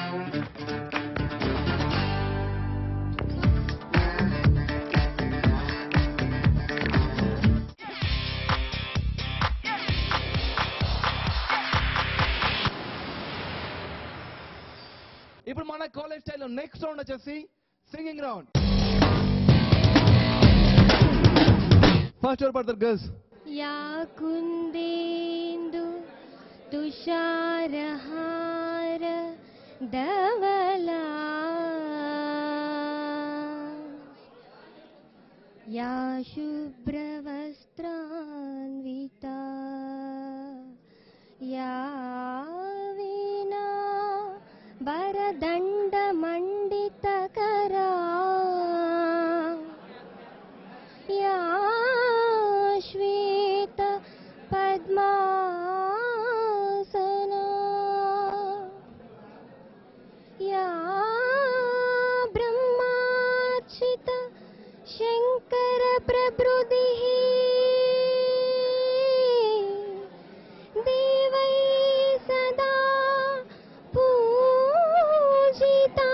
ఇప్పుడు మన కాలేజ్ స్టైల్లో నెక్స్ట్ రౌండ్ వచ్చేసి సింగింగ్ రౌండ్. ఫస్ట్ ఎవరు పడతారు గర్ల్స్? యా కుందేందు తుషారహార ధవలా యా శుభ్రవస్త్రాన్వితా యా వీణా వరదండమండితకరా యా శ్వేత పద్మాసనా యా బ్రహ్మార్చిత శంకర ప్రభృతిః దేవై సదా పూజితా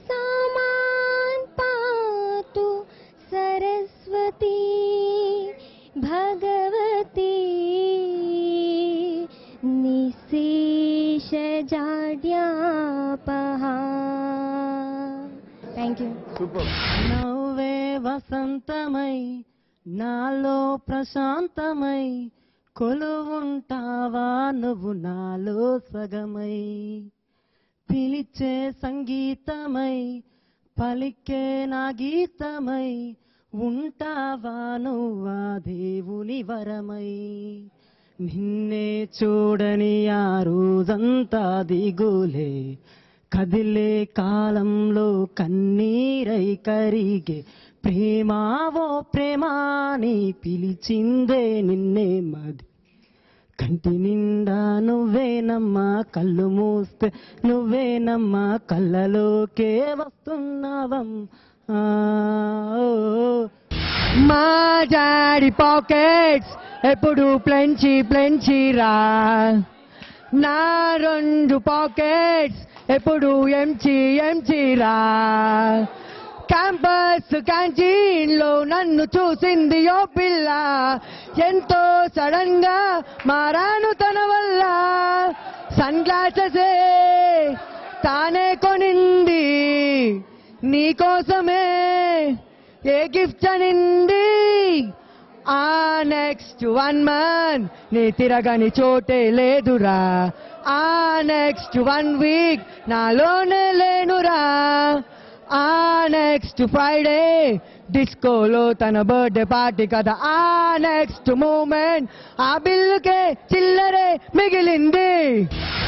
సామాన్ పాతు సరస్వతి భగవతి నిశేషజాడ్యాపహా. Thank you. సూపర్. నవ్వే వసంతమై నాలో ప్రశాంతమై కొలువుంటావా నువ్వు నాలో సగమై పిలిచే సంగీతమై పలికే నా గీతమై ఉంటావా నువ్వా దేవుని వరమై నిన్నే చూడని ఆ రోజంతా దిగులే కదిలే కాలంలో కన్నీరై కరిగే ప్రేమావో ప్రేమాని పిలిచిందే నిన్నే మది కంటి నిండా నువ్వేనమ్మా కళ్ళు మూస్తే నువ్వేనమ్మా కళ్ళలోకే వస్తున్నావం. మా డాడీ పాకెట్స్ ఎప్పుడు ప్లెంచి ప్లెంచిరా నా రెండు పాకెట్స్ ఎప్పుడు ఎంచి ఎంచిరా క్యాంపస్ క్యాంటీన్ లో నన్ను చూసింది ఓ పిల్ల ఎంతో సడన్ గా మారాను తన వల్ల సన్ గ్లాసెసే తానే కొనింది నీకోసమే ఏ గిఫ్ట్ అనింది ఆ నెక్స్ట్ 1 month నీ తిరగని చోటే లేదురా ఆ నెక్స్ట్ 1 week నాలోనే లేనురా ఆ నెక్స్ట్ ఫ్రైడే డిస్కోలో తన బర్త్డే పార్టీ కదా ఆ నెక్స్ట్ మూమెంట్ ఆ బిల్లుకే చిల్లరే మిగిలింది.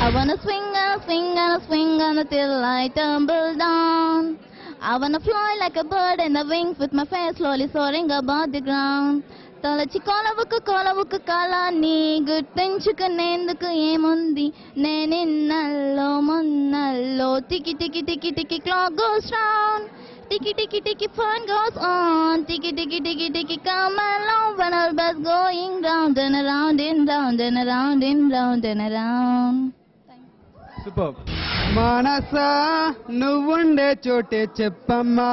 I wanna swing and swing and swing until I tumble down. I wanna fly like a bird in the wings with my face slowly soaring above the ground. తలచి కొలవుకు కాలాన్ని గుర్తించుకునేందుకు ఏముంది నేనిన్నల్లో మొన్నల్లో tick tick tick tick clock goes round tick tick tick fun goes on tick tick tick tick come along when our bus going round and around and round and around and round and around. Super. మనసా నువ్వుండే చోటే చెప్పమ్మా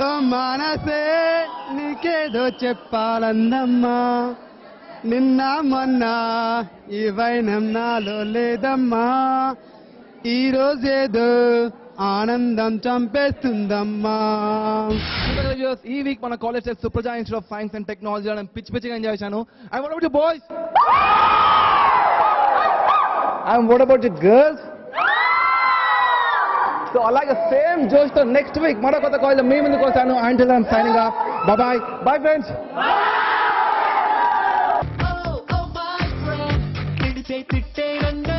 ఓ మనసే నీకేదో చెప్పాలందమ్మా నిన్న మొన్న ఈ వైనం నాలో లేదమ్మా ఈ రోజేదో ఆనందం చంపేస్తుందమ్మా. ఈ వీక్ మన college Supraja institute of science and technology పిచ్చి పిచ్చిగా ఎంజాయ్ చేశాను. And what about you boys? And what about you girls? So అలాగే సేమ్ జోష్ తో నెక్స్ట్ వీక్ మరో కొత్త కాలేజ్ మీ ముందుకు వస్తాను. Until I am signing off. By bye friends. తిట్టే రంగా